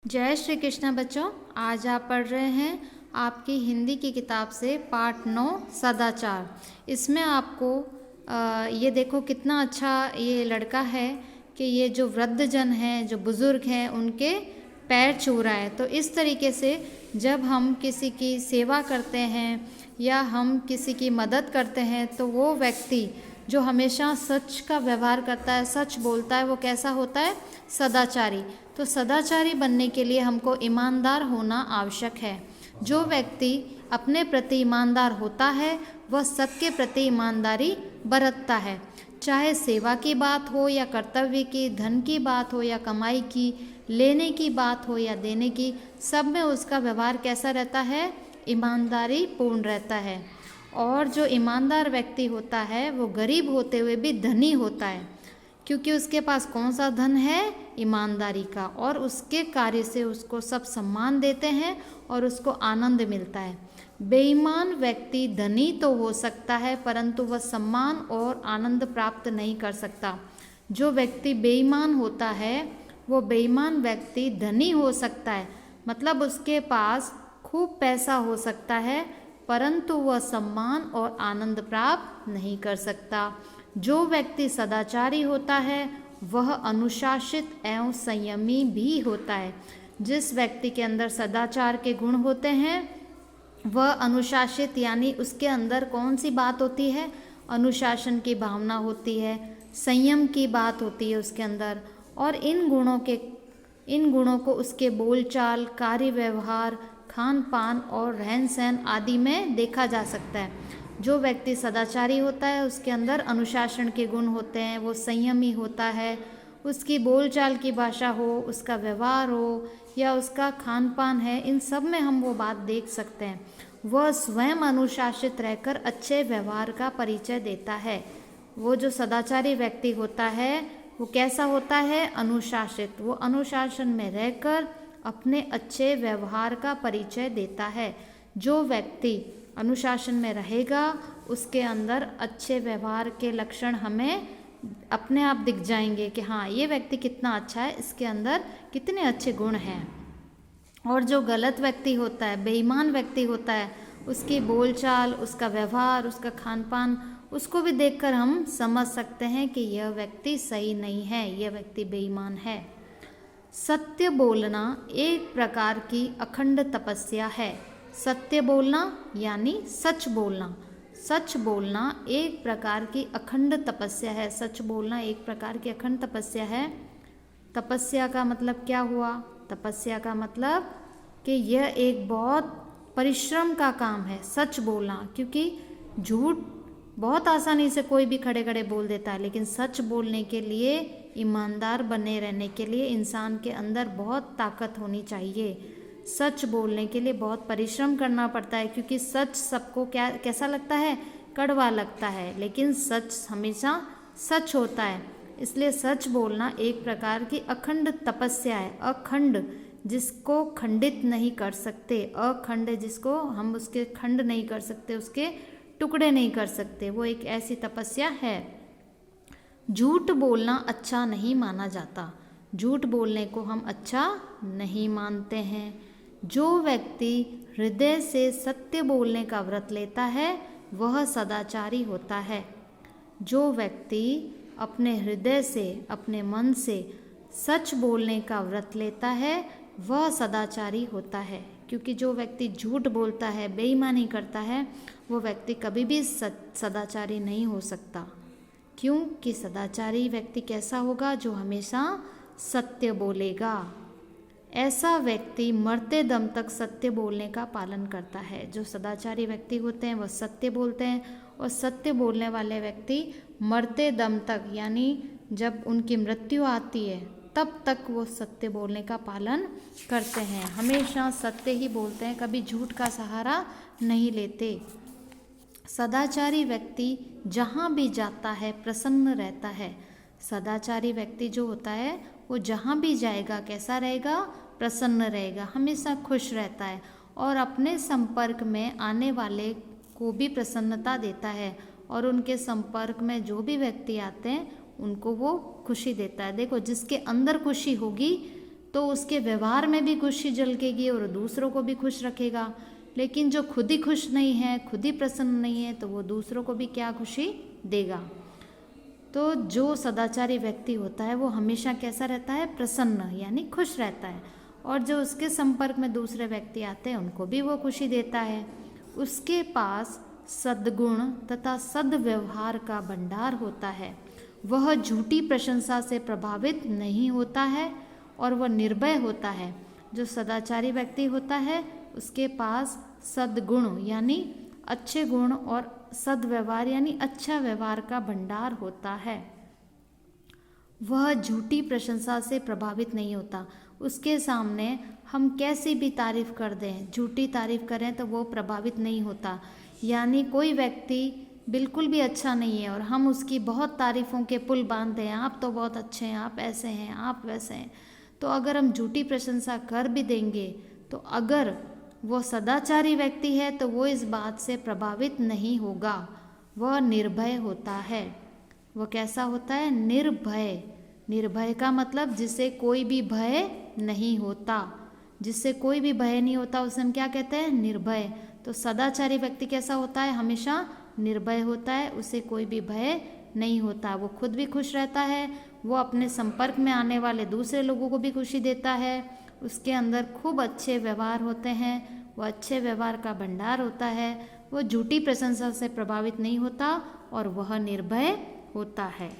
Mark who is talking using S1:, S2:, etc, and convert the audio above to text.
S1: जय श्री कृष्ण बच्चों। आज आप पढ़ रहे हैं आपकी हिंदी की किताब से पाठ 9 सदाचार। इसमें आपको ये देखो कितना अच्छा ये लड़का है कि ये जो वृद्धजन हैं, जो बुज़ुर्ग हैं, उनके पैर छू रहा है। तो इस तरीके से जब हम किसी की सेवा करते हैं या हम किसी की मदद करते हैं तो वो व्यक्ति जो हमेशा सच का व्यवहार करता है, सच बोलता है, वो कैसा होता है? सदाचारी। तो सदाचारी बनने के लिए हमको ईमानदार होना आवश्यक है। जो व्यक्ति अपने प्रति ईमानदार होता है वह सबके प्रति ईमानदारी बरतता है। चाहे सेवा की बात हो या कर्तव्य की, धन की बात हो या कमाई की, लेने की बात हो या देने की, सब में उसका व्यवहार कैसा रहता है? ईमानदारी पूर्ण रहता है। और जो ईमानदार व्यक्ति होता है वो गरीब होते हुए भी धनी होता है, क्योंकि उसके पास कौन सा धन है? ईमानदारी का। और उसके कार्य से उसको सब सम्मान देते हैं और उसको आनंद मिलता है। बेईमान व्यक्ति धनी तो हो सकता है परंतु वह सम्मान और आनंद प्राप्त नहीं कर सकता। जो व्यक्ति बेईमान होता है वो बेईमान व्यक्ति धनी हो सकता है, मतलब उसके पास खूब पैसा हो सकता है परंतु वह सम्मान और आनंद प्राप्त नहीं कर सकता। जो व्यक्ति सदाचारी होता है वह अनुशासित एवं संयमी भी होता है। जिस व्यक्ति के अंदर सदाचार के गुण होते हैं वह अनुशासित, यानी उसके अंदर कौन सी बात होती है? अनुशासन की भावना होती है, संयम की बात होती है उसके अंदर। और इन गुणों को उसके बोलचाल, कार्य व्यवहार, खान पान और रहन सहन आदि में देखा जा सकता है। जो व्यक्ति सदाचारी होता है उसके अंदर अनुशासन के गुण होते हैं, वो संयमी होता है, उसकी बोलचाल की भाषा हो, उसका व्यवहार हो या उसका खान पान है, इन सब में हम वो बात देख सकते हैं। वह स्वयं अनुशासित रहकर अच्छे व्यवहार का परिचय देता है। वो जो सदाचारी व्यक्ति होता है वो कैसा होता है? अनुशासित। वो अनुशासन में रहकर अपने अच्छे व्यवहार का परिचय देता है। जो व्यक्ति अनुशासन में रहेगा उसके अंदर अच्छे व्यवहार के लक्षण हमें अपने आप दिख जाएंगे कि हाँ, ये व्यक्ति कितना अच्छा है, इसके अंदर कितने अच्छे गुण हैं। और जो गलत व्यक्ति होता है, बेईमान व्यक्ति होता है, उसकी बोलचाल, उसका व्यवहार, उसका खान पान, उसको भी देखकर हम समझ सकते हैं कि यह व्यक्ति सही नहीं है, यह व्यक्ति बेईमान है। सत्य बोलना एक प्रकार की अखंड तपस्या है। सत्य बोलना यानी सच बोलना। सच बोलना एक प्रकार की अखंड तपस्या है। सच बोलना एक प्रकार की अखंड तपस्या है। तपस्या का मतलब क्या हुआ? तपस्या का मतलब कि यह एक बहुत परिश्रम का काम है सच बोलना, क्योंकि झूठ बहुत आसानी से कोई भी खड़े खड़े बोल देता है, लेकिन सच बोलने के लिए, ईमानदार बने रहने के लिए इंसान के अंदर बहुत ताकत होनी चाहिए। सच बोलने के लिए बहुत परिश्रम करना पड़ता है, क्योंकि सच सबको कैसा लगता है? कड़वा लगता है, लेकिन सच हमेशा सच होता है। इसलिए सच बोलना एक प्रकार की अखंड तपस्या है। अखंड जिसको खंडित नहीं कर सकते, अखंड जिसको हम उसके खंड नहीं कर सकते, उसके टुकड़े नहीं कर सकते, वो एक ऐसी तपस्या है। झूठ बोलना अच्छा नहीं माना जाता। झूठ बोलने को हम अच्छा नहीं मानते हैं। जो व्यक्ति हृदय से सत्य बोलने का व्रत लेता है वह सदाचारी होता है। जो व्यक्ति अपने हृदय से, अपने मन से सच बोलने का व्रत लेता है वह सदाचारी होता है। क्योंकि जो व्यक्ति झूठ बोलता है, बेईमानी करता है, वो व्यक्ति कभी भी सदाचारी नहीं हो सकता। क्योंकि सदाचारी व्यक्ति कैसा होगा? जो हमेशा सत्य बोलेगा। ऐसा व्यक्ति मरते दम तक सत्य बोलने का पालन करता है। जो सदाचारी व्यक्ति होते हैं वह सत्य बोलते हैं, और सत्य बोलने वाले व्यक्ति मरते दम तक, यानी जब उनकी मृत्यु आती है तब तक वो सत्य बोलने का पालन करते हैं। हमेशा सत्य ही बोलते हैं, कभी झूठ का सहारा नहीं लेते। सदाचारी व्यक्ति जहाँ भी जाता है प्रसन्न रहता है। सदाचारी व्यक्ति जो होता है वो जहाँ भी जाएगा कैसा रहेगा? प्रसन्न रहेगा, हमेशा खुश रहता है, और अपने संपर्क में आने वाले को भी प्रसन्नता देता है, और उनके संपर्क में जो भी व्यक्ति आते हैं उनको वो खुशी देता है। देखो, जिसके अंदर खुशी होगी तो उसके व्यवहार में भी खुशी झलकेगी और दूसरों को भी खुश रखेगा। लेकिन जो खुद ही खुश नहीं है, खुद ही प्रसन्न नहीं है, तो वो दूसरों को भी क्या खुशी देगा। तो जो सदाचारी व्यक्ति होता है वो हमेशा कैसा रहता है, प्रसन्न यानी खुश रहता है, और जो उसके संपर्क में दूसरे व्यक्ति आते हैं उनको भी वो खुशी देता है। उसके पास सद्गुण तथा सद्व्यवहार का भंडार होता है। वह झूठी प्रशंसा से प्रभावित नहीं होता है और वह निर्भय होता है। जो सदाचारी व्यक्ति होता है उसके पास सद्गुण यानी अच्छे गुण और सद्व्यवहार यानी अच्छा व्यवहार का भंडार होता है। वह झूठी प्रशंसा से प्रभावित नहीं होता। उसके सामने हम कैसी भी तारीफ कर दें, झूठी तारीफ करें तो वो प्रभावित नहीं होता। यानी कोई व्यक्ति बिल्कुल भी अच्छा नहीं है और हम उसकी बहुत तारीफ़ों के पुल बांध दें, आप तो बहुत अच्छे हैं, आप ऐसे हैं, आप वैसे हैं, तो अगर हम झूठी प्रशंसा कर भी देंगे तो अगर वो सदाचारी व्यक्ति है तो वो इस बात से प्रभावित नहीं होगा। वह निर्भय होता है। वह कैसा होता है, निर्भय। निर्भय का मतलब जिसे कोई भी भय नहीं होता। जिससे कोई भी भय नहीं होता उसे हम क्या कहते हैं, निर्भय। तो सदाचारी व्यक्ति कैसा होता है, हमेशा निर्भय होता है, उसे कोई भी भय नहीं होता। वो खुद भी खुश रहता है, वो अपने संपर्क में आने वाले दूसरे लोगों को भी खुशी देता है। उसके अंदर खूब अच्छे व्यवहार होते हैं, वो अच्छे व्यवहार का भंडार होता है। वो झूठी प्रशंसा से प्रभावित नहीं होता और वह निर्भय होता है।